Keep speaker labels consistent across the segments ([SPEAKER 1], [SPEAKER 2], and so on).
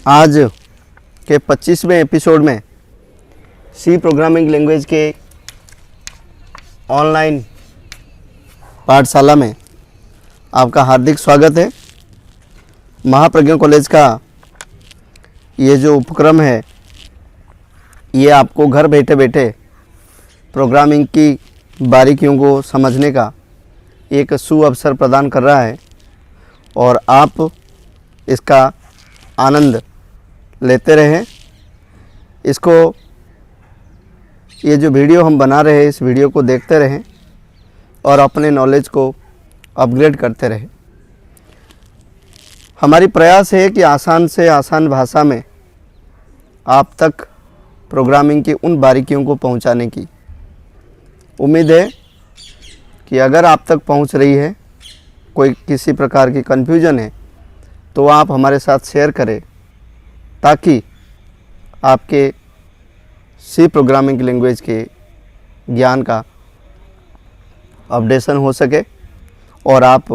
[SPEAKER 1] आज के 25वें एपिसोड में सी प्रोग्रामिंग लैंग्वेज के ऑनलाइन पाठशाला में आपका हार्दिक स्वागत है। महाप्रज्ञा कॉलेज का ये जो उपक्रम है ये आपको घर बैठे बैठे प्रोग्रामिंग की बारीकियों को समझने का एक सुअवसर प्रदान कर रहा है और आप इसका आनंद लेते रहें। इसको ये जो वीडियो हम बना रहे हैं इस वीडियो को देखते रहें और अपने नॉलेज को अपग्रेड करते रहें। हमारी प्रयास है कि आसान से आसान भाषा में आप तक प्रोग्रामिंग की उन बारीकियों को पहुंचाने की उम्मीद है कि अगर आप तक पहुंच रही है, कोई किसी प्रकार की कन्फ्यूजन है तो आप हमारे साथ शेयर करें ताकि आपके सी प्रोग्रामिंग लैंग्वेज के ज्ञान का अपडेशन हो सके और आप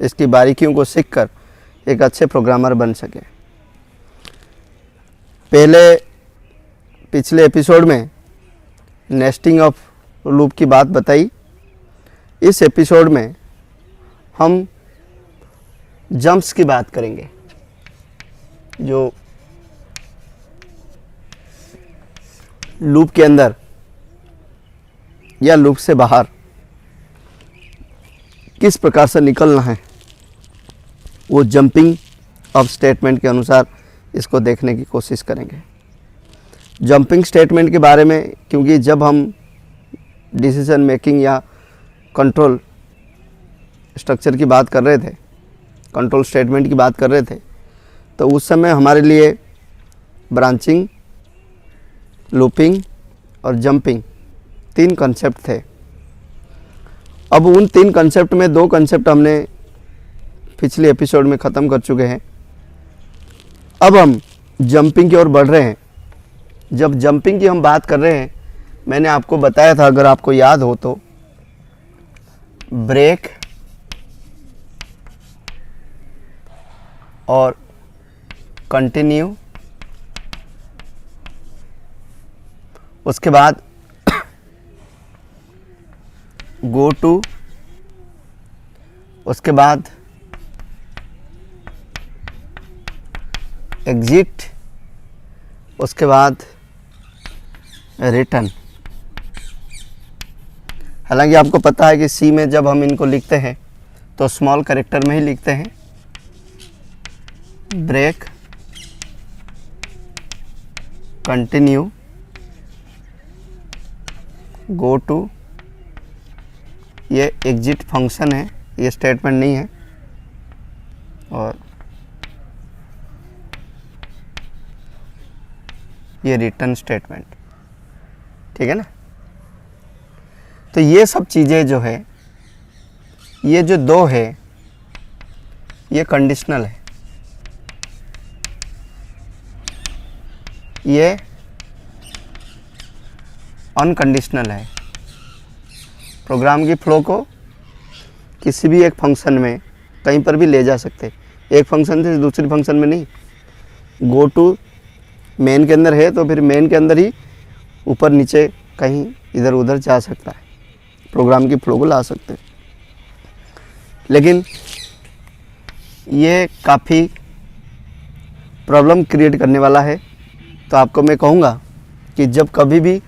[SPEAKER 1] इसकी बारीकियों को सीखकर एक अच्छे प्रोग्रामर बन सके। पिछले एपिसोड में नेस्टिंग ऑफ लूप की बात बताई। इस एपिसोड में हम जंप्स की बात करेंगे, जो लूप के अंदर या लूप से बाहर किस प्रकार से निकलना है, वो जंपिंग ऑफ स्टेटमेंट के अनुसार इसको देखने की कोशिश करेंगे। जंपिंग स्टेटमेंट के बारे में, क्योंकि जब हम डिसीजन मेकिंग या कंट्रोल स्ट्रक्चर की बात कर रहे थे, कंट्रोल स्टेटमेंट की बात कर रहे थे, तो उस समय हमारे लिए ब्रांचिंग, लूपिंग और जंपिंग 3 कंसेप्ट थे। अब उन 3 कंसेप्ट में 2 कंसेप्ट हमने पिछले एपिसोड में ख़त्म कर चुके हैं। अब हम जंपिंग की ओर बढ़ रहे हैं। जब जंपिंग की हम बात कर रहे हैं, मैंने आपको बताया था, अगर आपको याद हो तो, ब्रेक और कंटिन्यू, उसके बाद गो टू, उसके बाद एग्जिट, उसके बाद रिटर्न। हालांकि आपको पता है कि सी में जब हम इनको लिखते हैं तो स्मॉल कैरेक्टर में ही लिखते हैं। ब्रेक, कंटिन्यू, गो टू, ये एग्जिट फंक्शन है, ये स्टेटमेंट नहीं है, और ये रिटर्न स्टेटमेंट। ठीक है ना। तो ये सब चीज़ें जो है, ये जो 2 है ये कंडीशनल है, ये अनकंडीशनल है। प्रोग्राम की फ्लो को किसी भी एक फंक्शन में कहीं पर भी ले जा सकते, एक फंक्शन से दूसरी फंक्शन में नहीं। गो टू मेन के अंदर है तो फिर मेन के अंदर ही ऊपर नीचे कहीं इधर उधर जा सकता है, प्रोग्राम की फ्लो को ला सकते हैं। लेकिन ये काफ़ी प्रॉब्लम क्रिएट करने वाला है। तो आपको मैं कहूँगा कि जब कभी भी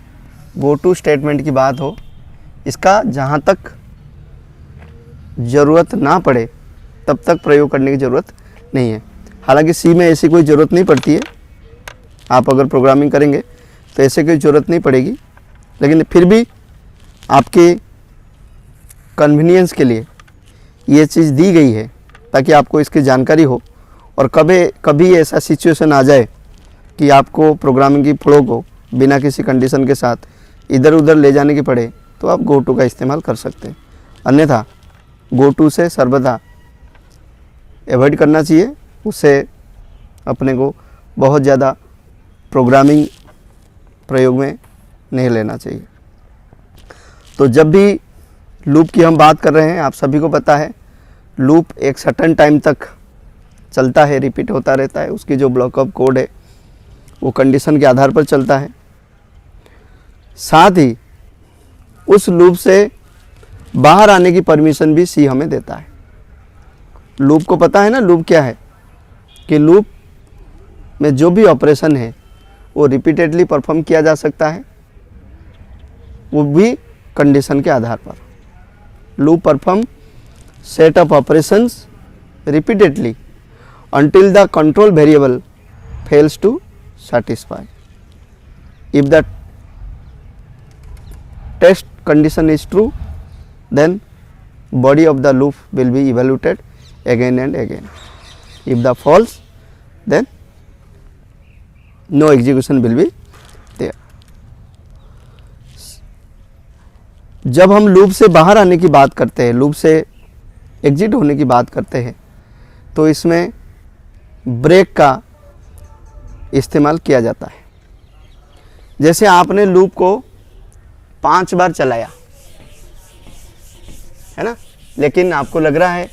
[SPEAKER 1] गो टू स्टेटमेंट की बात हो, इसका जहाँ तक ज़रूरत ना पड़े तब तक प्रयोग करने की ज़रूरत नहीं है। हालांकि सी में ऐसी कोई ज़रूरत नहीं पड़ती है, आप अगर प्रोग्रामिंग करेंगे तो ऐसे कोई ज़रूरत नहीं पड़ेगी, लेकिन फिर भी आपके कन्वीनियंस के लिए ये चीज़ दी गई है ताकि आपको इसकी जानकारी हो। और कभी ऐसा सिचुएशन आ जाए कि आपको प्रोग्रामिंग की फ्लो को बिना किसी कंडीशन के साथ इधर उधर ले जाने की पड़े तो आप गो टू का इस्तेमाल कर सकते हैं। अन्यथा गो टू से सर्वदा एवॉइड करना चाहिए, उससे अपने को बहुत ज़्यादा प्रोग्रामिंग प्रयोग में नहीं लेना चाहिए। तो जब भी लूप की हम बात कर रहे हैं, आप सभी को पता है लूप एक सर्टेन टाइम तक चलता है, रिपीट होता रहता है, उसकी जो ब्लॉक ऑफ कोड है वो कंडीशन के आधार पर चलता है। साथ ही उस लूप से बाहर आने की परमिशन भी सी हमें देता है। लूप को पता है ना लूप क्या है, कि लूप में जो भी ऑपरेशन है वो रिपीटेडली परफॉर्म किया जा सकता है, वो भी कंडीशन के आधार पर। Loop perform set of operations repeatedly until the control variable fails to satisfy. If the test condition is true, then body of the loop will be evaluated again and again. If the false, then no execution will be there. जब हम loop से बाहर आने की बात करते हैं, loop से एग्जिट होने की बात करते हैं, तो इसमें ब्रेक का इस्तेमाल किया जाता है। जैसे आपने लूप को 5 बार चलाया है ना, लेकिन आपको लग रहा है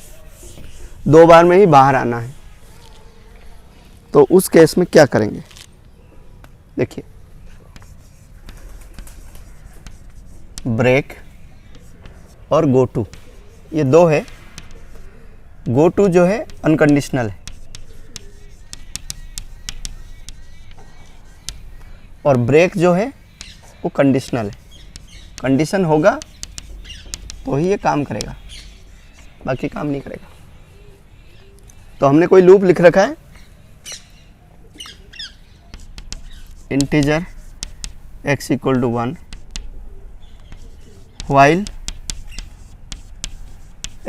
[SPEAKER 1] 2 बार में ही बाहर आना है, तो उस केस में क्या करेंगे? देखिए, ब्रेक और गो टू, ये 2 है। गो टू जो है अनकंडीशनल है और ब्रेक जो है वो कंडीशनल है। कंडीशन होगा तो ही ये काम करेगा, बाकी काम नहीं करेगा। तो हमने कोई लूप लिख रखा है, integer x equal to 1 while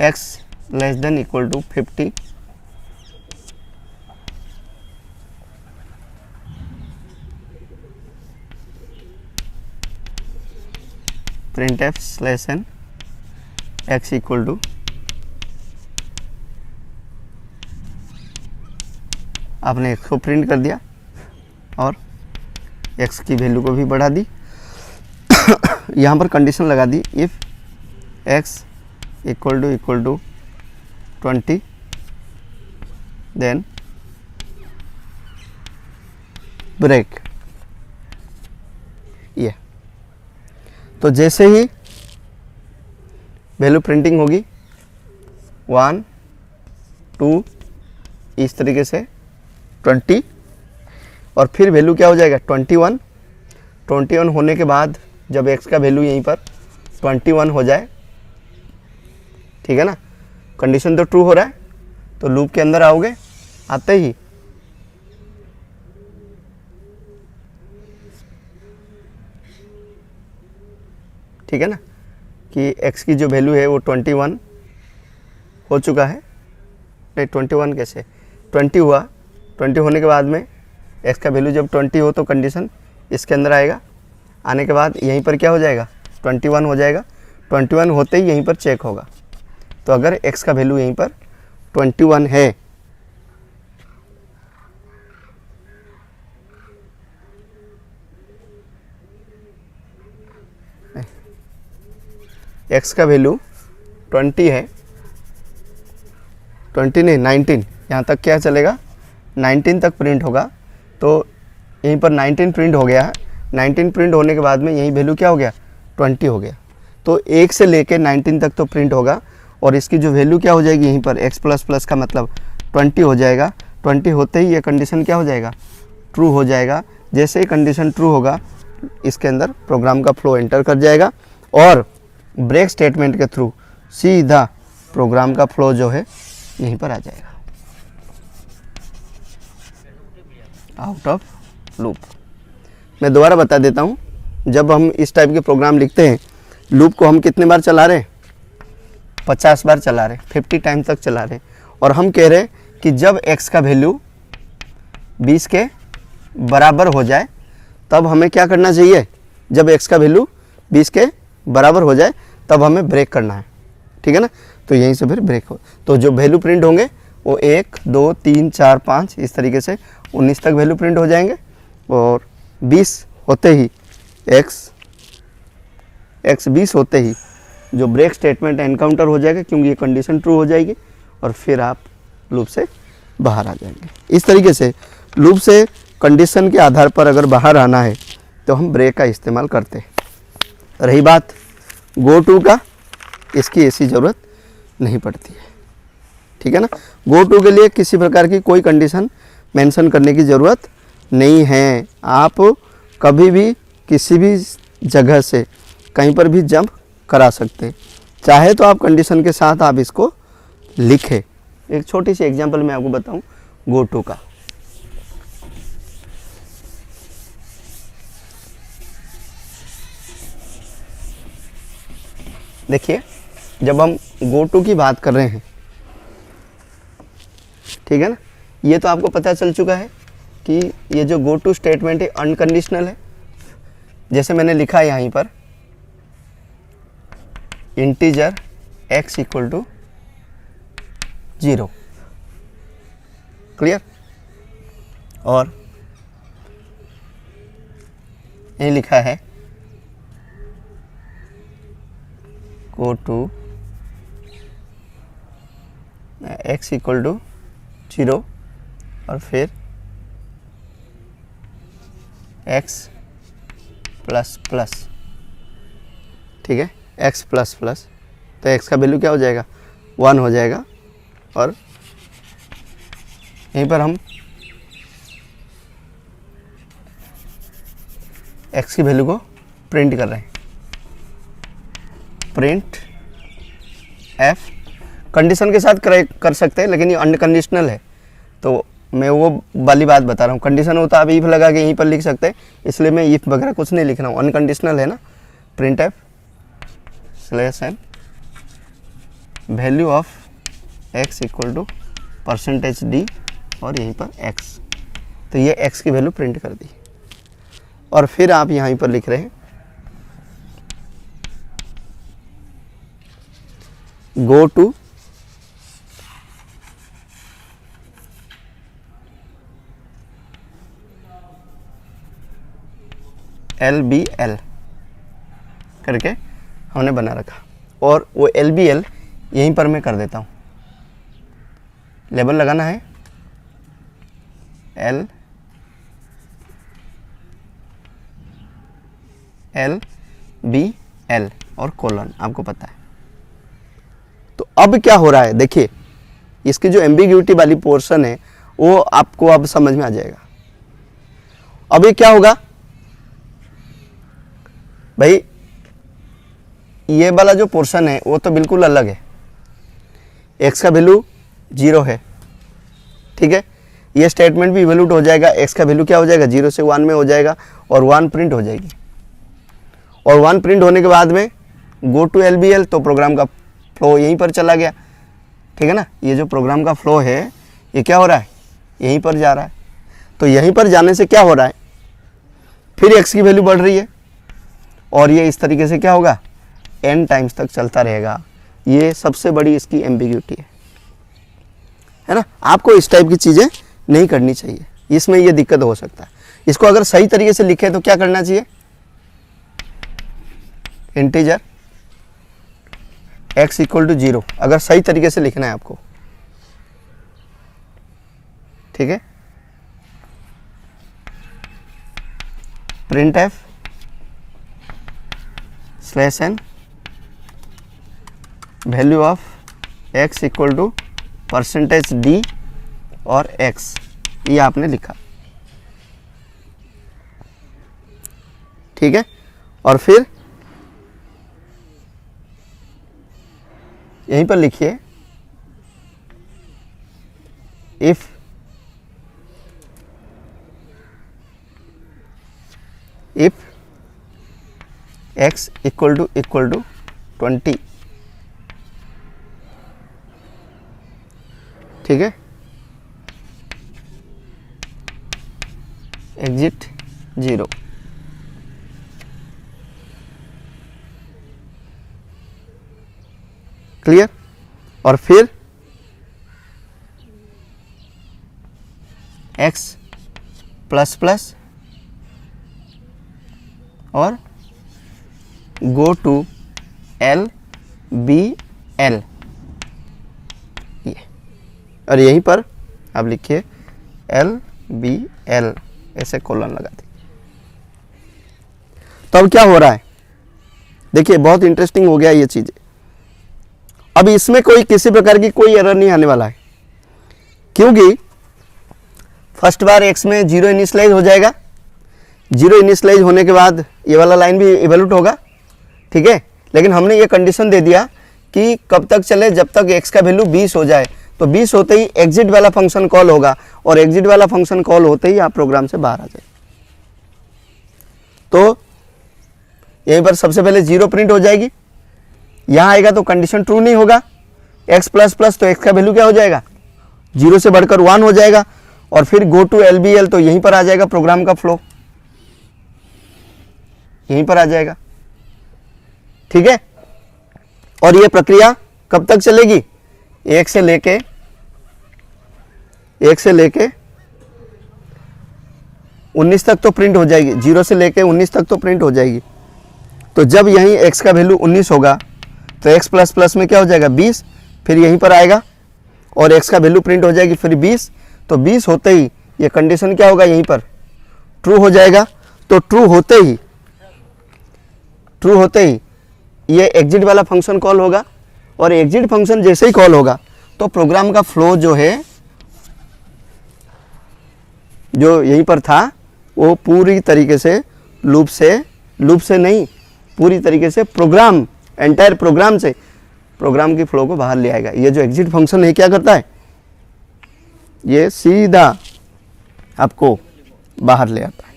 [SPEAKER 1] x less than equal to 50 print f slash n x equal to, आपने x को प्रिंट कर दिया और x की वैल्यू को भी बढ़ा दी। यहाँ पर कंडीशन लगा दी, if x equal to 20 then break. ये तो जैसे ही वैल्यू प्रिंटिंग होगी 1 2 इस तरीके से 20 और फिर वैल्यू क्या हो जाएगा 21 होने के बाद जब x का वैल्यू यहीं पर 21 हो जाए, ठीक है ना, कंडीशन तो ट्रू हो रहा है, तो लूप के अंदर आओगे, आते ही ठीक है ना, कि x की जो वैल्यू है वो 21 हो चुका है। नहीं 21 कैसे, 20 हुआ, 20 होने के बाद में x का वैल्यू जब 20 हो तो कंडीशन इसके अंदर आएगा, आने के बाद यहीं पर क्या हो जाएगा 21 हो जाएगा। 21 होते ही यहीं पर चेक होगा, तो अगर x का वैल्यू यहीं पर 21 है x का वैल्यू 20 है, 20 नहीं 19, यहाँ तक क्या चलेगा 19 तक प्रिंट होगा, तो यहीं पर 19 प्रिंट हो गया है। 19 प्रिंट होने के बाद में यही वैल्यू क्या हो गया 20 हो गया, तो 1 से लेके 19 तक तो प्रिंट होगा और इसकी जो वैल्यू क्या हो जाएगी यहीं पर x प्लस प्लस का मतलब 20 हो जाएगा। 20 होते ही ये कंडीशन क्या हो जाएगा ट्रू हो जाएगा। जैसे ही कंडीशन ट्रू होगा इसके अंदर प्रोग्राम का फ्लो एंटर कर जाएगा और ब्रेक स्टेटमेंट के थ्रू सीधा प्रोग्राम का फ्लो जो है यहीं पर आ जाएगा, आउट ऑफ लूप। मैं दोबारा बता देता हूँ, जब हम इस टाइप के प्रोग्राम लिखते हैं लूप को हम कितने बार चला रहे हैं 50 बार चला रहे, 50 टाइम तक चला रहे, और हम कह रहे कि जब x का वैल्यू 20 के बराबर हो जाए तब हमें क्या करना चाहिए, जब x का वैल्यू 20 के बराबर हो जाए तब हमें ब्रेक करना है, ठीक है ना। तो यहीं से फिर ब्रेक हो, तो जो वैल्यू प्रिंट होंगे वो 1 2 3 4 5 इस तरीके से 19 तक वैल्यू प्रिंट हो जाएंगे और 20 होते ही x 20 होते ही जो ब्रेक स्टेटमेंट एनकाउंटर हो जाएगा, क्योंकि ये कंडीशन ट्रू हो जाएगी और फिर आप लूप से बाहर आ जाएंगे। इस तरीके से लूप से कंडीशन के आधार पर अगर बाहर आना है तो हम ब्रेक का इस्तेमाल करते हैं। रही बात गो टू का, इसकी ऐसी ज़रूरत नहीं पड़ती है, ठीक है ना। गो टू के लिए किसी प्रकार की कोई कंडीशन मेंशन करने की ज़रूरत नहीं है। आप कभी भी किसी भी जगह से कहीं पर भी जंप करा सकते हैं। चाहे तो आप कंडीशन के साथ आप इसको लिखें। एक छोटी सी एग्जांपल मैं आपको बताऊं गो टू का। देखिए, जब हम गो टू की बात कर रहे हैं, ठीक है ना, ये तो आपको पता चल चुका है कि ये जो गो टू स्टेटमेंट है अनकंडीशनल है। जैसे मैंने लिखा है यहीं पर integer x equal to 0, clear. और ये लिखा है go to x equal to 0 और फिर x प्लस प्लस, ठीक है, x प्लस प्लस, तो x का वैल्यू क्या हो जाएगा 1 हो जाएगा। और यहीं पर हम x की वैल्यू को प्रिंट कर रहे हैं, प्रिंट f। कंडीशन के साथ कर सकते हैं, लेकिन ये अनकंडीशनल है तो मैं वो वाली बात बता रहा हूँ। कंडीशन होता आप इफ लगा के यहीं पर लिख सकते हैं, इसलिए मैं इफ वगैरह कुछ नहीं लिख रहा हूँ। अनकंडीशनल है ना, print f slash n value of x equal to percentage d और यहीं पर एक्स, तो ये एक्स की वैल्यू प्रिंट कर दी। और फिर आप यहीं पर लिख रहे हैं गो टू LBL करके हमने बना रखा, और वो LBL यहीं पर मैं कर देता हूँ। लेबल लगाना है LBL और कोलन, आपको पता है। तो अब क्या हो रहा है, देखिए इसकी जो एम्बिग्यूटी वाली पोर्शन है वो आपको अब समझ में आ जाएगा। अब ये क्या होगा भाई, ये वाला जो पोर्शन है वो तो बिल्कुल अलग है। x का वैल्यू 0 है, ठीक है, ये स्टेटमेंट भी इवैल्यूट हो जाएगा। x का वैल्यू क्या हो जाएगा 0 से 1 में हो जाएगा और 1 प्रिंट हो जाएगी। और 1 प्रिंट होने के बाद में गो टू LBL, तो प्रोग्राम का फ्लो यहीं पर चला गया, ठीक है ना। ये जो प्रोग्राम का फ्लो है ये क्या हो रहा है, यहीं पर जा रहा है। तो यहीं पर जाने से क्या हो रहा है, फिर x की वैल्यू बढ़ रही है और ये इस तरीके से क्या होगा n टाइम्स तक चलता रहेगा। ये सबसे बड़ी इसकी एम्बिग्यूटी है ना। आपको इस टाइप की चीज़ें नहीं करनी चाहिए, इसमें ये दिक्कत हो सकता है। इसको अगर सही तरीके से लिखे तो क्या करना चाहिए, इंटीजर x इक्वल टू 0 अगर सही तरीके से लिखना है आपको, ठीक है, print f slash n value of x equal to percentage d और x, ये आपने लिखा, ठीक है। और फिर यहीं पर लिखिए इफ x इक्वल टू 20, ठीक है, एग्जिट 0, क्लियर। और फिर x प्लस प्लस और गो टू LBL, ये, और यहीं पर आप लिखिए LBL, ऐसे कोलन लगा दी। तो अब क्या हो रहा है, देखिए बहुत इंटरेस्टिंग हो गया ये चीज़। अब इसमें कोई किसी प्रकार की कोई एरर नहीं आने वाला है, क्योंकि फर्स्ट बार x में 0 इनिशियलाइज हो जाएगा। 0 इनिशियलाइज होने के बाद ये वाला लाइन भी इवैल्यूएट होगा, ठीक है। लेकिन हमने ये कंडीशन दे दिया कि कब तक चले, जब तक x का वैल्यू 20 हो जाए। तो 20 होते ही एग्जिट वाला फंक्शन कॉल होगा, और एग्जिट वाला फंक्शन कॉल होते ही आप प्रोग्राम से बाहर आ जाए। तो यहीं पर सबसे पहले 0 प्रिंट हो जाएगी, यहाँ आएगा तो कंडीशन ट्रू नहीं होगा, x प्लस प्लस, तो x का वैल्यू क्या हो जाएगा, 0 से बढ़कर 1 हो जाएगा, और फिर गो टू LBL, तो यहीं पर आ जाएगा प्रोग्राम का फ्लो, यहीं पर आ जाएगा, ठीक है। और ये प्रक्रिया कब तक चलेगी, 1 से लेके 19 तक तो प्रिंट हो जाएगी, 0 से लेके 19 तक तो प्रिंट हो जाएगी। तो जब यहीं x का वैल्यू 19 होगा तो x प्लस प्लस में क्या हो जाएगा 20, फिर यहीं पर आएगा और x का वैल्यू प्रिंट हो जाएगी फिर 20। तो 20 होते ही ये कंडीशन क्या होगा, यहीं पर ट्रू हो जाएगा। तो ट्रू होते ही ये एग्जिट वाला फंक्शन कॉल होगा, और एग्जिट फंक्शन जैसे ही कॉल होगा तो प्रोग्राम का फ्लो जो है, जो यहीं पर था, वो पूरी तरीके से लूप से नहीं, पूरी तरीके से प्रोग्राम, एंटायर प्रोग्राम से प्रोग्राम की फ्लो को बाहर ले आएगा। ये जो एग्जिट फंक्शन है क्या करता है, ये सीधा आपको बाहर ले आता है।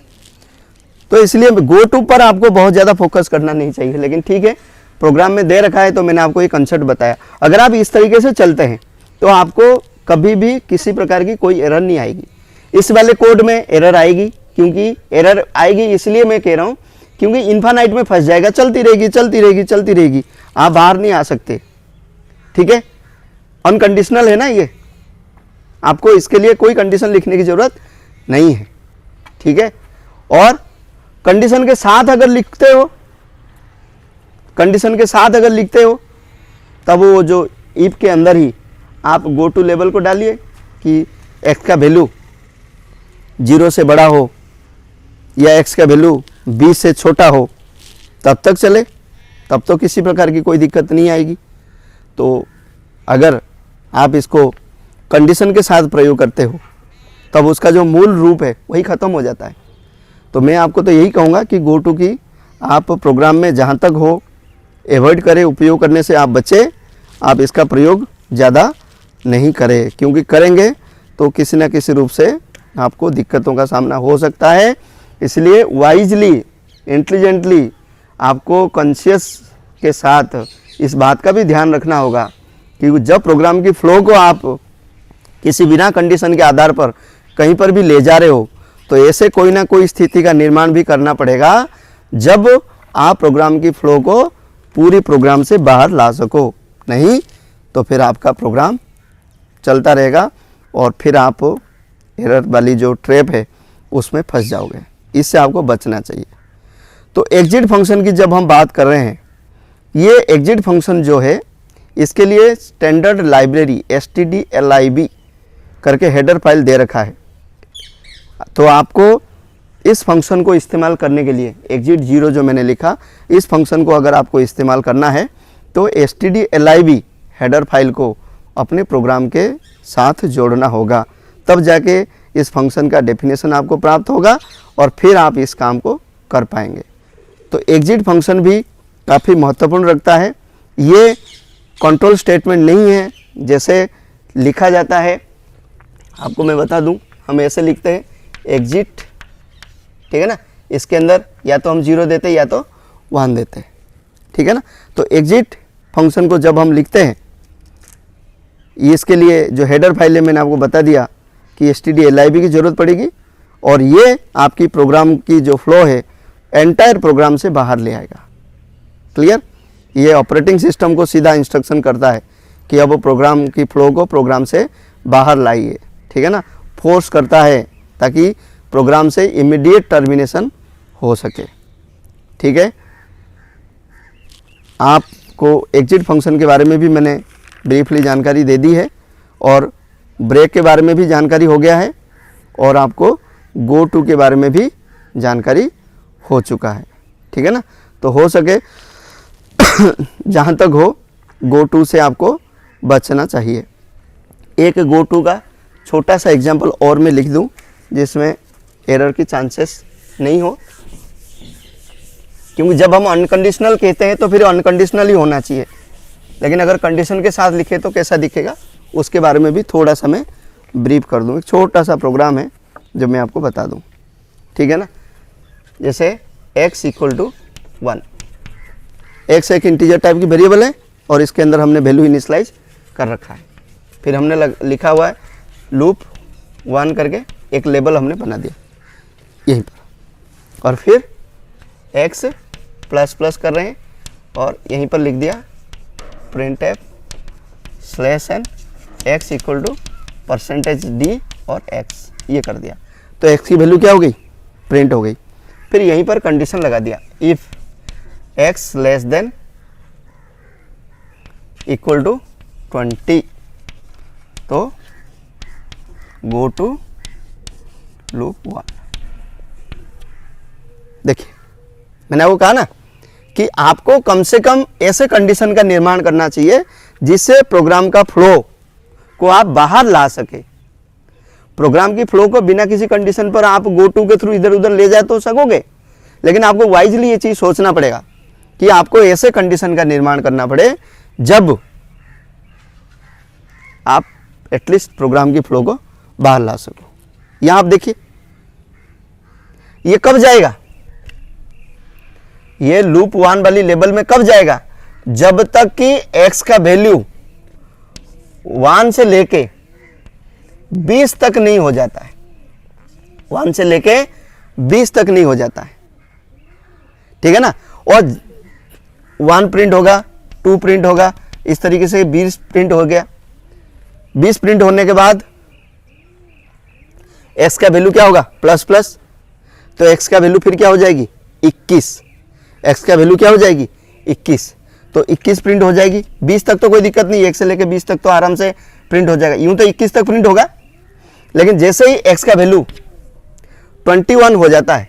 [SPEAKER 1] तो इसलिए गो टू पर आपको बहुत ज़्यादा फोकस करना नहीं चाहिए, लेकिन ठीक है, प्रोग्राम में दे रखा है तो मैंने आपको ये कंसेप्ट बताया। अगर आप इस तरीके से चलते हैं तो आपको कभी भी किसी प्रकार की कोई एरर नहीं आएगी। इस वाले कोड में एरर आएगी, क्योंकि एरर आएगी इसलिए मैं कह रहा हूँ क्योंकि इन्फानाइट में फंस जाएगा, चलती रहेगी, आप बाहर नहीं आ सकते, ठीक है। अनकंडीशनल है ना ये, आपको इसके लिए कोई कंडीशन लिखने की जरूरत नहीं है, ठीक है। और कंडीशन के साथ अगर लिखते हो तब वो जो इफ के अंदर ही आप गो टू लेवल को डालिए कि x का वैल्यू 0 से बड़ा हो या x का वैल्यू 20 से छोटा हो, तब तक चले, तब तो किसी प्रकार की कोई दिक्कत नहीं आएगी। तो अगर आप इसको कंडीशन के साथ प्रयोग करते हो तब उसका जो मूल रूप है वही ख़त्म हो जाता है। तो मैं आपको तो यही कहूँगा कि गो टू की आप प्रोग्राम में जहाँ तक हो एवॉइड करें, उपयोग करने से आप बचें, आप इसका प्रयोग ज़्यादा नहीं करें, क्योंकि करेंगे तो किसी न किसी रूप से आपको दिक्कतों का सामना हो सकता है। इसलिए वाइजली, इंटेलिजेंटली आपको कॉन्शियस के साथ इस बात का भी ध्यान रखना होगा कि जब प्रोग्राम की फ्लो को आप किसी बिना कंडीशन के आधार पर कहीं पर भी ले जा रहे हो तो ऐसे कोई ना कोई स्थिति का निर्माण भी करना पड़ेगा जब आप प्रोग्राम की फ्लो को पूरी प्रोग्राम से बाहर ला सको। नहीं तो फिर आपका प्रोग्राम चलता रहेगा और फिर आप एरर वाली जो ट्रैप है उसमें फंस जाओगे। इससे आपको बचना चाहिए। तो एग्जिट फंक्शन की जब हम बात कर रहे हैं, ये एग्जिट फंक्शन जो है इसके लिए स्टैंडर्ड लाइब्रेरी stdlib करके हेडर फाइल दे रखा है। तो आपको इस फंक्शन को इस्तेमाल करने के लिए एग्जिट 0 जो मैंने लिखा, इस फंक्शन को अगर आपको इस्तेमाल करना है तो stdlib हेडर फाइल को अपने प्रोग्राम के साथ जोड़ना होगा, तब जाके इस फंक्शन का डेफिनेशन आपको प्राप्त होगा और फिर आप इस काम को कर पाएंगे। तो एग्जिट फंक्शन भी काफ़ी महत्वपूर्ण रखता है। ये कंट्रोल स्टेटमेंट नहीं है जैसे लिखा जाता है। आपको मैं बता दूं, हम ऐसे लिखते हैं एग्जिट, ठीक है ना, इसके अंदर या तो हम 0 देते या तो 1 देते हैं, ठीक है ना। तो एग्जिट फंक्शन को जब हम लिखते हैं, इसके लिए जो हेडर फाइल है मैंने आपको बता दिया कि stdlib की ज़रूरत पड़ेगी और ये आपकी प्रोग्राम की जो फ्लो है एंटायर प्रोग्राम से बाहर ले आएगा। क्लियर? ये ऑपरेटिंग सिस्टम को सीधा इंस्ट्रक्शन करता है कि अब प्रोग्राम की फ्लो को प्रोग्राम से बाहर लाइए, ठीक है ना, फोर्स करता है ताकि प्रोग्राम से इमीडिएट टर्मिनेशन हो सके। ठीक है, आपको एग्जिट फंक्शन के बारे में भी मैंने ब्रीफली जानकारी दे दी है और ब्रेक के बारे में भी जानकारी हो गया है और आपको गो टू के बारे में भी जानकारी हो चुका है, ठीक है ना। तो हो सके जहाँ तक हो गो टू से आपको बचना चाहिए। एक गो टू का छोटा सा एग्जाम्पल और मैं लिख दूं जिसमें एरर की चांसेस नहीं हो, क्योंकि जब हम अनकंडीशनल कहते हैं तो फिर अनकंडीशनल ही होना चाहिए, लेकिन अगर कंडीशन के साथ लिखे तो कैसा दिखेगा उसके बारे में भी थोड़ा सा मैं ब्रीफ कर दूं। एक छोटा सा प्रोग्राम है जो मैं आपको बता दूं, ठीक है ना। जैसे x इक्वल टू 1, x एक इंटीजर टाइप की वेरिएबल है और इसके अंदर हमने वैल्यू इनिशियलाइज कर रखा है। फिर हमने लिखा हुआ है लूप 1 करके एक लेबल हमने बना दिया यहीं पर, और फिर x प्लस प्लस कर रहे हैं और यहीं पर लिख दिया printf /n x equal to %d और x, ये कर दिया। तो x की वैल्यू क्या हो गई, प्रिंट हो गई। फिर यहीं पर कंडीशन लगा दिया if x less than equal to 20 तो गो टू लूप 1। देखिए मैंने वो कहा ना कि आपको कम से कम ऐसे कंडीशन का निर्माण करना चाहिए जिससे प्रोग्राम का फ्लो को आप बाहर ला सके। प्रोग्राम की फ्लो को बिना किसी कंडीशन पर आप गो टू के थ्रू इधर उधर ले जाए तो सकोगे, लेकिन आपको वाइजली ये चीज सोचना पड़ेगा कि आपको ऐसे कंडीशन का निर्माण करना पड़े जब आप एटलीस्ट प्रोग्राम की फ्लो को बाहर ला सको। यहां आप देखिए ये कब जाएगा, ये लूप 1 वाली लेवल में कब जाएगा, जब तक कि x का वैल्यू 1 से लेके 20 तक नहीं हो जाता है। 1 से लेके 20 तक नहीं हो जाता है, ठीक है ना। और 1 प्रिंट होगा, 2 प्रिंट होगा, इस तरीके से 20 प्रिंट हो गया। 20 प्रिंट होने के बाद x का वैल्यू क्या होगा, प्लस प्लस, तो x का वैल्यू फिर क्या हो जाएगी 21। x का वैल्यू क्या हो जाएगी 21, तो 21 प्रिंट हो जाएगी। 20 तक तो कोई दिक्कत नहीं, 1 से लेकर 20 तक तो आराम से प्रिंट हो जाएगा। यूं तो 21 तक प्रिंट होगा, लेकिन जैसे ही x का वैल्यू 21 हो जाता है,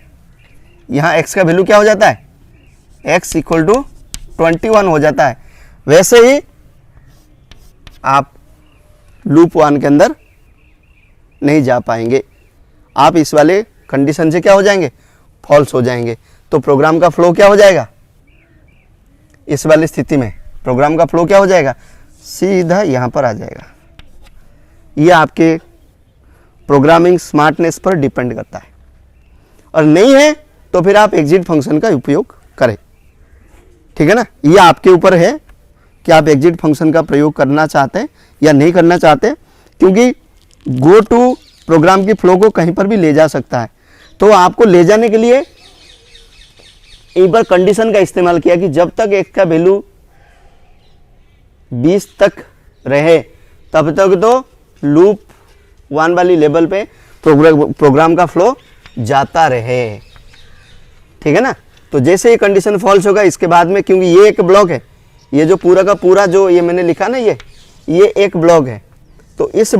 [SPEAKER 1] यहां x का वैल्यू क्या हो जाता है, x इक्वल टू 21 हो जाता है, वैसे ही आप लूप 1 के अंदर नहीं जा पाएंगे। आप इस वाले कंडीशन से क्या हो जाएंगे, फॉल्स हो जाएंगे। तो प्रोग्राम का फ्लो क्या हो जाएगा, इस वाली स्थिति में प्रोग्राम का फ्लो क्या हो जाएगा, सीधा यहां पर आ जाएगा। ये आपके प्रोग्रामिंग स्मार्टनेस पर डिपेंड करता है, और नहीं है तो फिर आप एग्जिट फंक्शन का उपयोग करें, ठीक है ना। ये आपके ऊपर है कि आप एग्जिट फंक्शन का प्रयोग करना चाहते हैं या नहीं करना चाहते, क्योंकि गो टू प्रोग्राम की फ्लो को कहीं पर भी ले जा सकता है। तो आपको ले जाने के लिए एक बार कंडीशन का इस्तेमाल किया कि जब तक x का वैल्यू 20 तक रहे तब तक तो लूप 1 वाली लेवल पे प्रोग्राम का फ्लो जाता रहे, ठीक है ना। तो जैसे ये कंडीशन फॉल्स होगा इसके बाद में, क्योंकि ये एक ब्लॉक है, ये जो पूरा का पूरा जो ये मैंने लिखा ना, ये एक ब्लॉक है, तो इस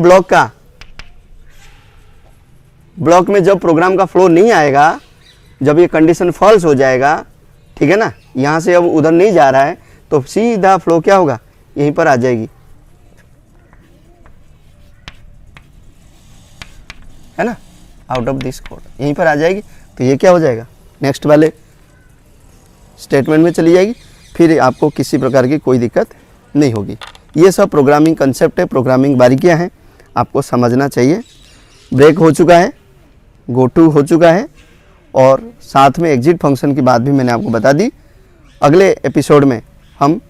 [SPEAKER 1] ब्लॉक में जब प्रोग्राम का फ्लो नहीं आएगा, जब ये कंडीशन फॉल्स हो जाएगा, ठीक है ना, यहां से अब उधर नहीं जा रहा है, तो सीधा फ्लो क्या होगा, यहीं पर आ जाएगी, है ना, आउट ऑफ दिस कोड यहीं पर आ जाएगी। तो ये क्या हो जाएगा, नेक्स्ट वाले स्टेटमेंट में चली जाएगी, फिर आपको किसी प्रकार की कोई दिक्कत नहीं होगी। ये सब प्रोग्रामिंग कंसेप्ट है, प्रोग्रामिंग बारीकियां हैं, आपको समझना चाहिए। ब्रेक हो चुका है, गो टू हो चुका है, और साथ में एग्जिट फंक्शन की बात भी मैंने आपको बता दी। अगले एपिसोड में हम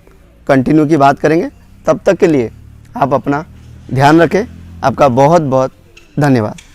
[SPEAKER 1] कंटिन्यू की बात करेंगे। तब तक के लिए आप अपना ध्यान रखें। आपका बहुत बहुत धन्यवाद।